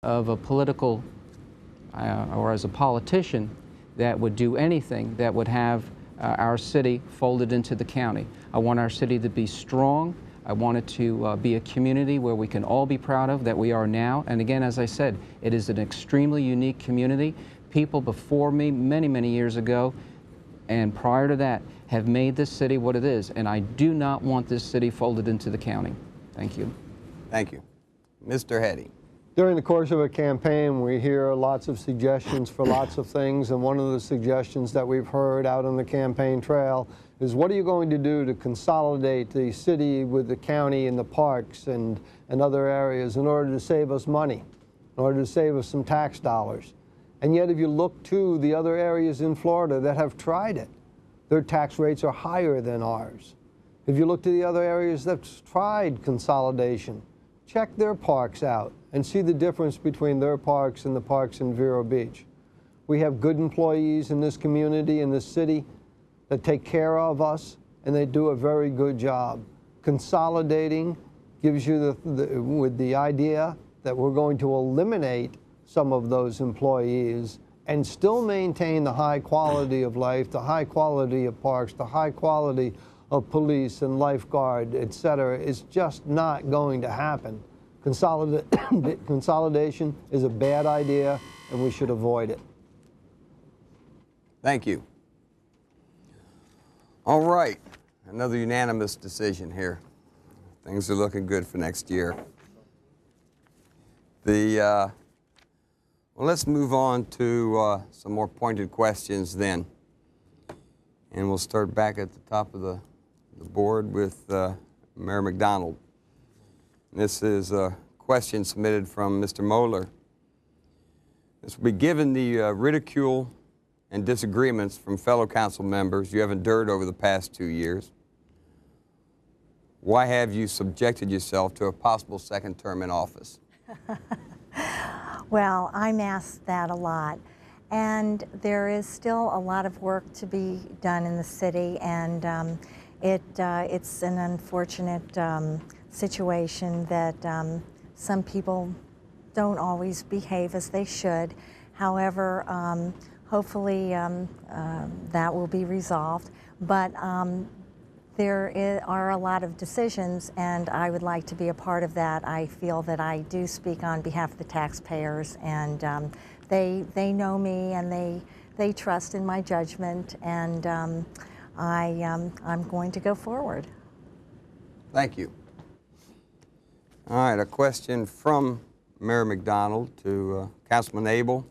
of a political or as a politician that would do anything that would have our city folded into the county. I want our city to be strong. I want it to be a community where we can all be proud of that we are now. And again, as I said, it is an extremely unique community. People before me many, many years ago and prior to that have made this city what it is. And I do not want this city folded into the county. Thank you. Thank you. Mr. Hetty. During the course of a campaign, we hear lots of suggestions for lots of things, and one of the suggestions that we've heard out on the campaign trail is, what are you going to do to consolidate the city with the county and the parks and other areas in order to save us money, in order to save us some tax dollars? And yet, if you look to the other areas in Florida that have tried it, their tax rates are higher than ours. If you look to the other areas that's tried consolidation, check their parks out and see the difference between their parks and the parks in Vero Beach. We have good employees in this community, in this city, that take care of us, and they do a very good job. Consolidating gives you with the idea that we're going to eliminate some of those employees and still maintain the high quality of life, the high quality of parks, the high quality of police and lifeguard, et cetera, is just not going to happen. Consolidation is a bad idea, and we should avoid it. Thank you. All right, another unanimous decision here. Things are looking good for next year. Well, let's move on to some more pointed questions then. And we'll start back at the top of the board with Mayor McDonald. This is a question submitted from Mr. Moeller. This will be given the ridicule and disagreements from fellow council members you have endured over the past 2 years. Why have you subjected yourself to a possible second term in office? Well, I'm asked that a lot. And there is still a lot of work to be done in the city, and it's an unfortunate situation that some people don't always behave as they should. However, hopefully that will be resolved. But there are a lot of decisions, and I would like to be a part of that. I feel that I do speak on behalf of the taxpayers, and they know me, and they trust in my judgment, and I'm going to go forward. Thank you. All right, a question from Mayor McDonald to Councilman Abel.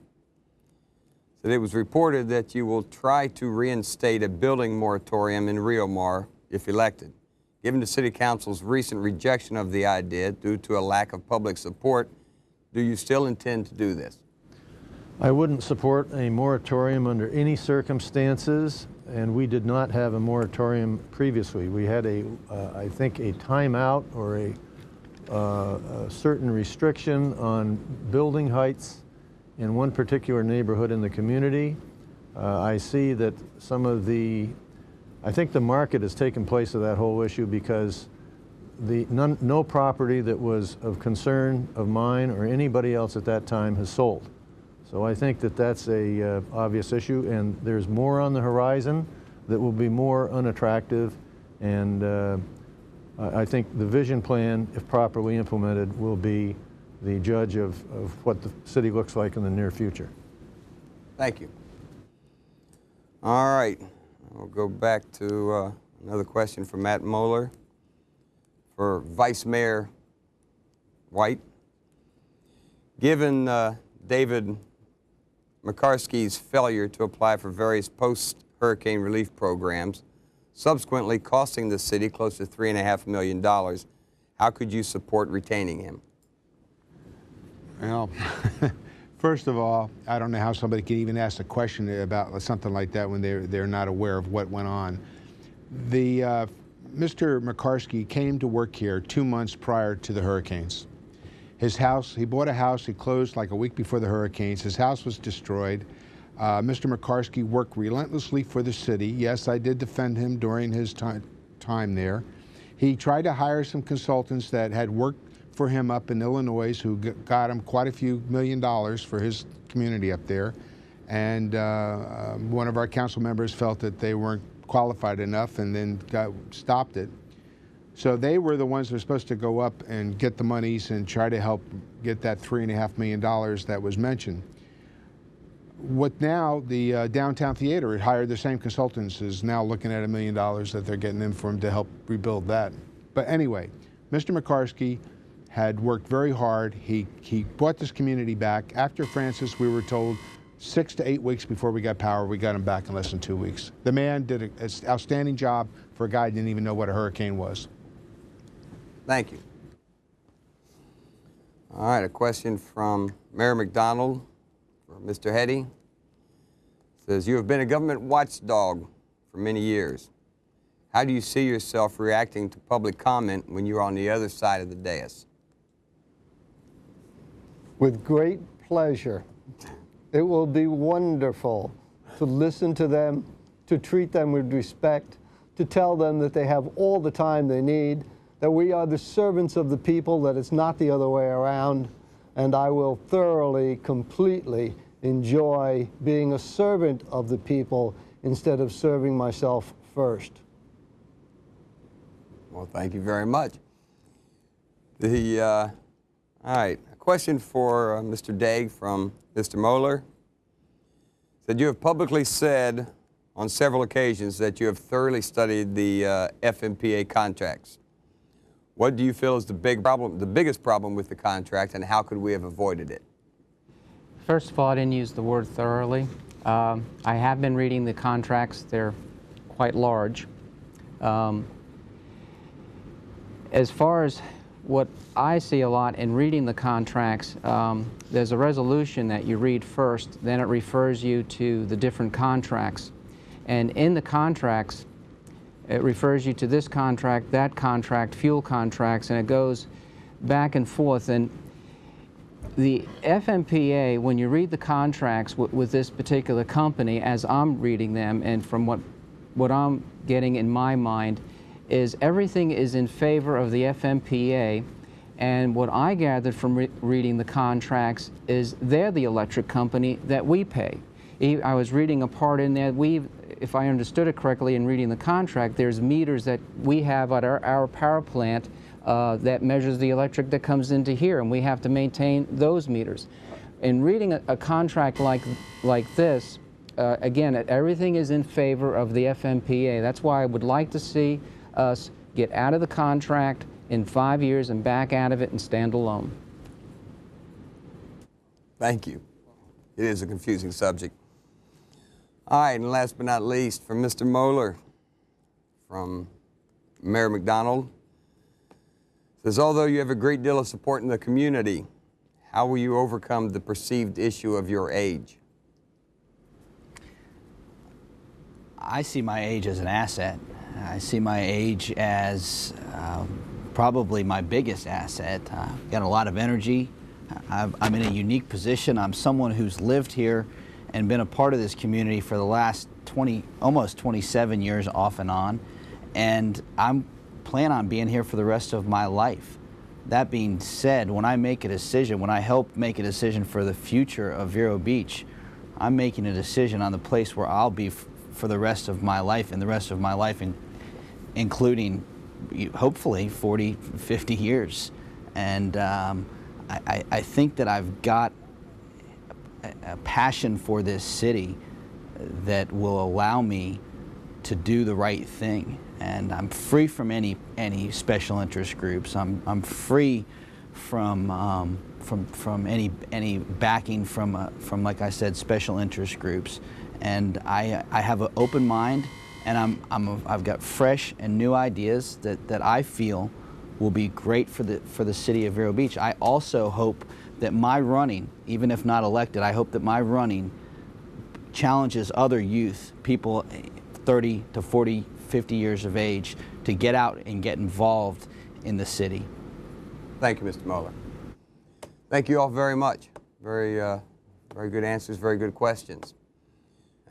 That it was reported that you will try to reinstate a building moratorium in Rio Mar if elected. Given the City Council's recent rejection of the idea due to a lack of public support, do you still intend to do this? I wouldn't support a moratorium under any circumstances, and we did not have a moratorium previously. We had I think a timeout or a certain restriction on building heights in one particular neighborhood in the community. I see that I think the market has taken place of that whole issue because no property that was of concern of mine or anybody else at that time has sold. So I think that that's a obvious issue, and there's more on the horizon that will be more unattractive, and I think the vision plan, if properly implemented, will be the judge of what the city looks like in the near future. Thank you. All right, we'll go back to another question from Matt Moeller for Vice Mayor White. Given David McCarskey's failure to apply for various post-hurricane relief programs, subsequently costing the city close to $3.5 million, how could you support retaining him? Well, first of all, I don't know how somebody can even ask a question about something like that when they're not aware of what went on. Mr. McCarskey came to work here 2 months prior to the hurricanes. His house, he bought a house, he closed like a week before the hurricanes. His house was destroyed. Mr. McCarskey worked relentlessly for the city. Yes, I did defend him during his time there. He tried to hire some consultants that had worked for him up in Illinois, who got him quite a few $1 million for his community up there. And one of our council members felt that they weren't qualified enough and then stopped it. So they were the ones that were supposed to go up and get the monies and try to help get that $3.5 million that was mentioned. What now, the Downtown Theater had hired the same consultants, is now looking at $1 million that they're getting in for him to help rebuild that. But anyway, Mr. McCarskey had worked very hard. He brought this community back. After Francis, we were told 6 to 8 weeks before we got power. We got him back in less than 2 weeks. The man did an outstanding job for a guy who didn't even know what a hurricane was. Thank you. All right, a question from Mayor McDonald for Mr. Hetty. It says, you have been a government watchdog for many years. How do you see yourself reacting to public comment when you're on the other side of the dais? With great pleasure. It will be wonderful to listen to them, to treat them with respect, to tell them that they have all the time they need, that we are the servants of the people, that it's not the other way around, and I will thoroughly, completely enjoy being a servant of the people instead of serving myself first. Well, thank you very much. All right, a question for Mr. Daig from Mr. Moeller. Said you have publicly said on several occasions that you have thoroughly studied the FMPA contracts. What do you feel is the biggest problem with the contract, and how could we have avoided it? First of all, I didn't use the word thoroughly. I have been reading the contracts. They're quite large. As far as what I see a lot in reading the contracts, there's a resolution that you read first, then it refers you to the different contracts. And in the contracts, it refers you to this contract, that contract, fuel contracts, and it goes back and forth. And the FMPA, when you read the contracts with this particular company, as I'm reading them, and from what I'm getting in my mind, is everything is in favor of the FMPA. And what I gathered from reading the contracts is they're the electric company that we pay. I was reading a part in there, if I understood it correctly in reading the contract, there's meters that we have at our power plant that measures the electric that comes into here, and we have to maintain those meters. In reading a contract like this, again, everything is in favor of the FMPA. That's why I would like to see us get out of the contract in 5 years and back out of it and stand alone. Thank you. It is a confusing subject. All right, and last but not least, from Mr. Moeller, from Mayor McDonald, says, although you have a great deal of support in the community, how will you overcome the perceived issue of your age? I see my age as an asset. I see my age as probably my biggest asset. I've got a lot of energy. I'm in a unique position. I'm someone who's lived here and been a part of this community for the last almost 27 years off and on, and I'm plan on being here for the rest of my life. That being said, when I make a decision, when I help make a decision for the future of Vero Beach, I'm making a decision on the place where I'll be for the rest of my life, and the rest of my life including hopefully 40, 50 years. And I think that I've got a passion for this city that will allow me to do the right thing. And I'm free from any special interest groups. I'm free from any backing from like I said, special interest groups. And I have an open mind, and I've got fresh and new ideas that I feel will be great for the city of Vero Beach. I also hope that my running, even if not elected, I hope that my running challenges other youth, people 30 to 40, 50 years of age, to get out and get involved in the city. Thank you, Mr. Moeller. Thank you all very much. Very good answers, very good questions.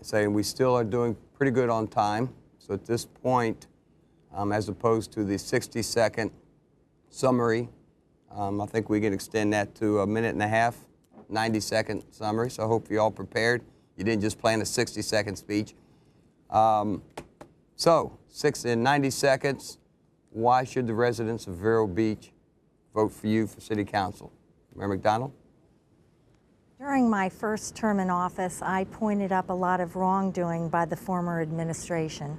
Saying we still are doing pretty good on time. So at this point, as opposed to the 60-second summary I think we can extend that to a minute and a half, 90-second summary, so I hope you're all prepared. You didn't just plan a 60-second speech. So, 90 seconds, why should the residents of Vero Beach vote for you for City Council? Mayor McDonald? During my first term in office, I pointed up a lot of wrongdoing by the former administration.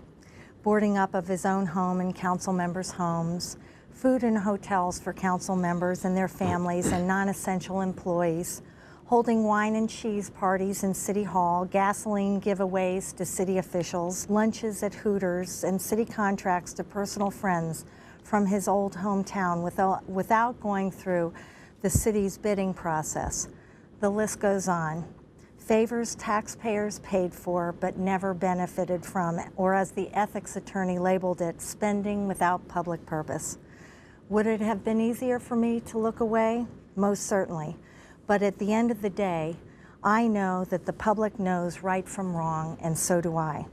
Boarding up of his own home and council members' homes, food and hotels for council members and their families and non-essential employees, holding wine and cheese parties in City Hall, gasoline giveaways to city officials, lunches at Hooters, and city contracts to personal friends from his old hometown without going through the city's bidding process. The list goes on. Favors taxpayers paid for but never benefited from, or as the ethics attorney labeled it, spending without public purpose. Would it have been easier for me to look away? Most certainly. But at the end of the day, I know that the public knows right from wrong, and so do I.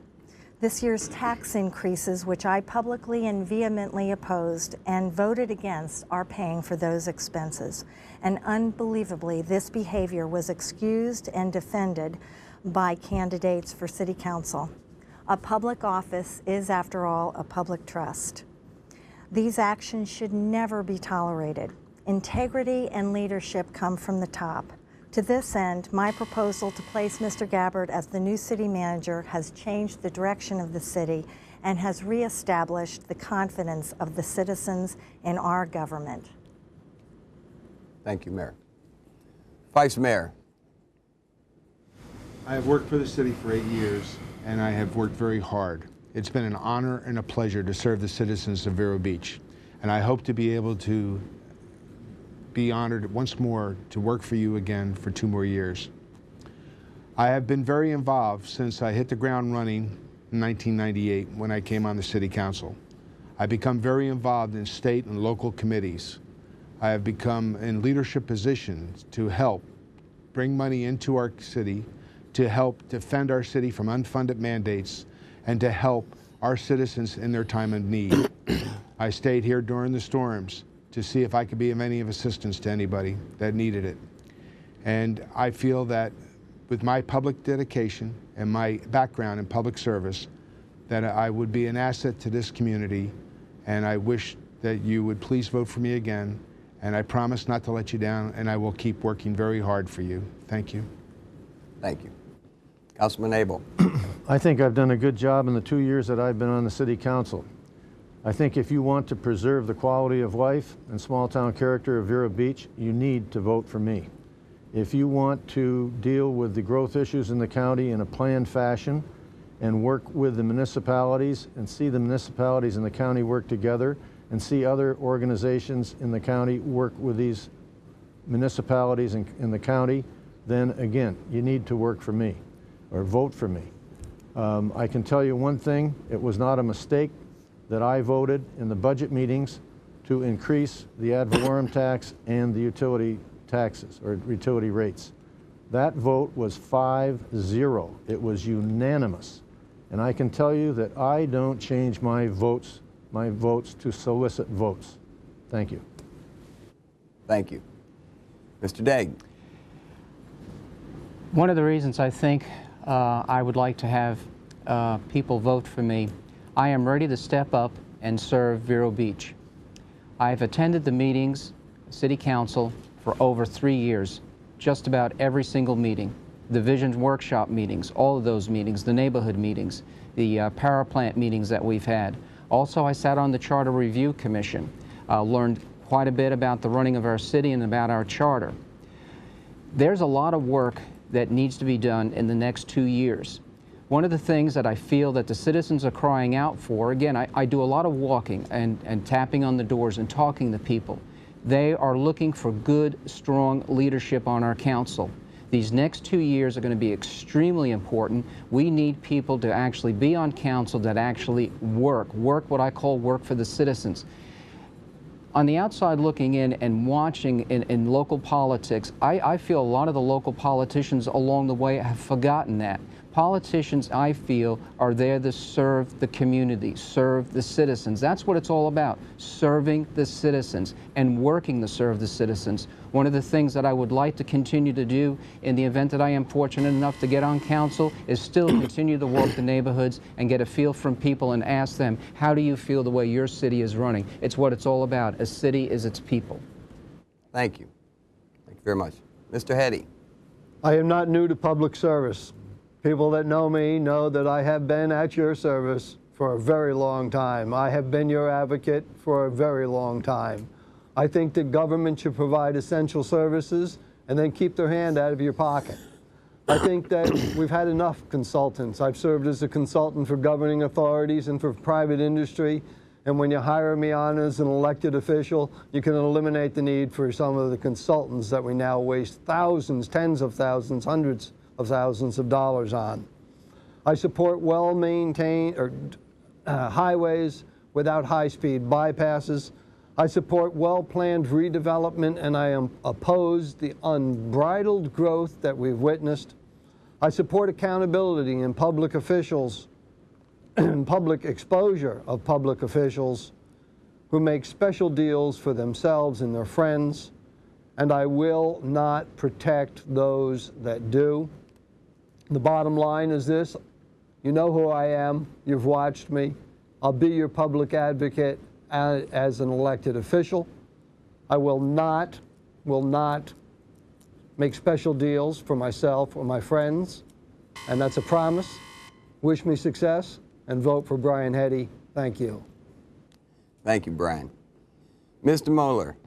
This year's tax increases, which I publicly and vehemently opposed and voted against, are paying for those expenses. And unbelievably, this behavior was excused and defended by candidates for City Council. A public office is, after all, a public trust. These actions should never be tolerated. Integrity and leadership come from the top. To this end, my proposal to place Mr. Gabbard as the new city manager has changed the direction of the city and has reestablished the confidence of the citizens in our government. Thank you, Mayor. Vice Mayor. I have worked for the city for 8 years, and I have worked very hard. It's been an honor and a pleasure to serve the citizens of Vero Beach, and I hope to be able to be honored once more to work for you again for 2 more years. I have been very involved since I hit the ground running in 1998 when I came on the City Council. I've become very involved in state and local committees. I have become in leadership positions to help bring money into our city, to help defend our city from unfunded mandates, and to help our citizens in their time of need. I stayed here during the storms to see if I could be of any assistance to anybody that needed it. And I feel that with my public dedication and my background in public service, that I would be an asset to this community, and I wish that you would please vote for me again, and I promise not to let you down, and I will keep working very hard for you. Thank you. Thank you. Councilman Abel. I think I've done a good job in the 2 years that I've been on the City Council. I think if you want to preserve the quality of life and small town character of Vero Beach, you need to vote for me. If you want to deal with the growth issues in the county in a planned fashion and work with the municipalities and see the municipalities in the county work together and see other organizations in the county work with these municipalities in the county, then again, you need to work for me or vote for me. I can tell you one thing, it was not a mistake that I voted in the budget meetings to increase the ad valorem tax and the utility taxes or utility rates. That vote was 5-0. It was unanimous. And I can tell you that I don't change my votes to solicit votes. Thank you. Thank you. Mr. Degg. One of the reasons I think I would like to have people vote for me, I am ready to step up and serve Vero Beach. I've attended the meetings, City Council, for over 3 years, just about every single meeting. The Vision Workshop meetings, all of those meetings, the neighborhood meetings, the power plant meetings that we've had. Also, I sat on the Charter Review Commission, learned quite a bit about the running of our city and about our charter. There's a lot of work that needs to be done in the next 2 years. One of the things that I feel that the citizens are crying out for, again, I do a lot of walking and tapping on the doors and talking to people. They are looking for good, strong leadership on our council. These next 2 years are going to be extremely important. We need people to actually be on council that actually work what I call work for the citizens. On the outside looking in and watching in local politics, I feel a lot of the local politicians along the way have forgotten that. Politicians, I feel, are there to serve the community, serve the citizens. That's what it's all about, serving the citizens and working to serve the citizens. One of the things that I would like to continue to do in the event that I am fortunate enough to get on council is still continue to walk the neighborhoods and get a feel from people and ask them, how do you feel the way your city is running? It's what it's all about. A city is its people. Thank you. Thank you very much. Mr. Hetty. I am not new to public service. People that know me know that I have been at your service for a very long time. I have been your advocate for a very long time. I think that government should provide essential services and then keep their hand out of your pocket. I think that we've had enough consultants. I've served as a consultant for governing authorities and for private industry. And when you hire me on as an elected official, you can eliminate the need for some of the consultants that we now waste thousands, tens of thousands, hundreds of thousands of dollars on. I support well-maintained highways without high-speed bypasses. I support well-planned redevelopment, and I am opposed the unbridled growth that we've witnessed. I support accountability in public officials and public exposure of public officials who make special deals for themselves and their friends, and I will not protect those that do. The bottom line is this: you know who I am, you've watched me. I'll be your public advocate as an elected official. I will not make special deals for myself or my friends, and that's a promise. Wish me success and vote for Brian Hetty. Thank you. Thank you, Brian. Mr. Moeller.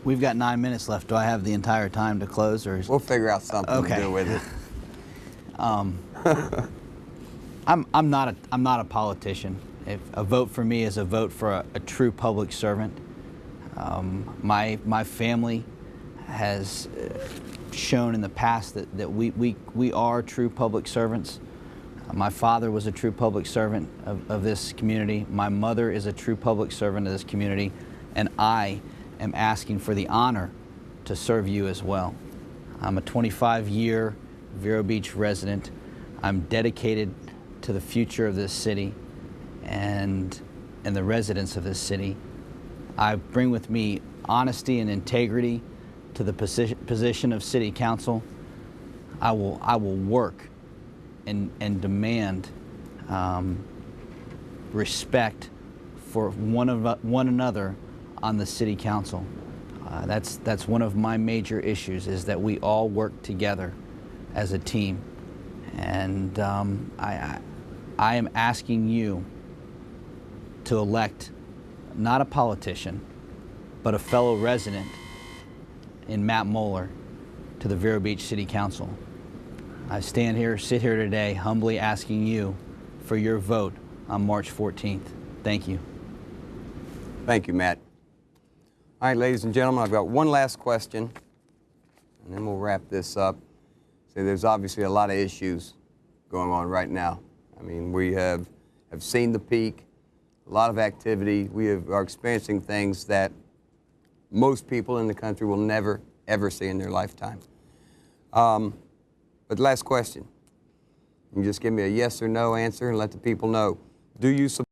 We've got 9 minutes left. Do I have the entire time to close, or? We'll figure out something to do with it. I'm not a politician. If a vote for me is a vote for a true public servant. My family has shown in the past that we are true public servants. My father was a true public servant of this community. My mother is a true public servant of this community, and I am asking for the honor to serve you as well. I'm a 25-year Vero Beach resident. I'm dedicated to the future of this city and the residents of this city. I bring with me honesty and integrity to the position of city council. I will work and demand respect for one another on the city council. That's one of my major issues, is that we all work together as a team. And I am asking you to elect not a politician, but a fellow resident in Matt Moeller to the Vero Beach City Council. I sit here today humbly asking you for your vote on March 14th. Thank you. Thank you, Matt. All right, ladies and gentlemen, I've got one last question, and then we'll wrap this up. So there's obviously a lot of issues going on right now. I mean, we have seen the peak, a lot of activity. We are experiencing things that most people in the country will never, ever see in their lifetime. But last question. You can just give me a yes or no answer and let the people know. Do you support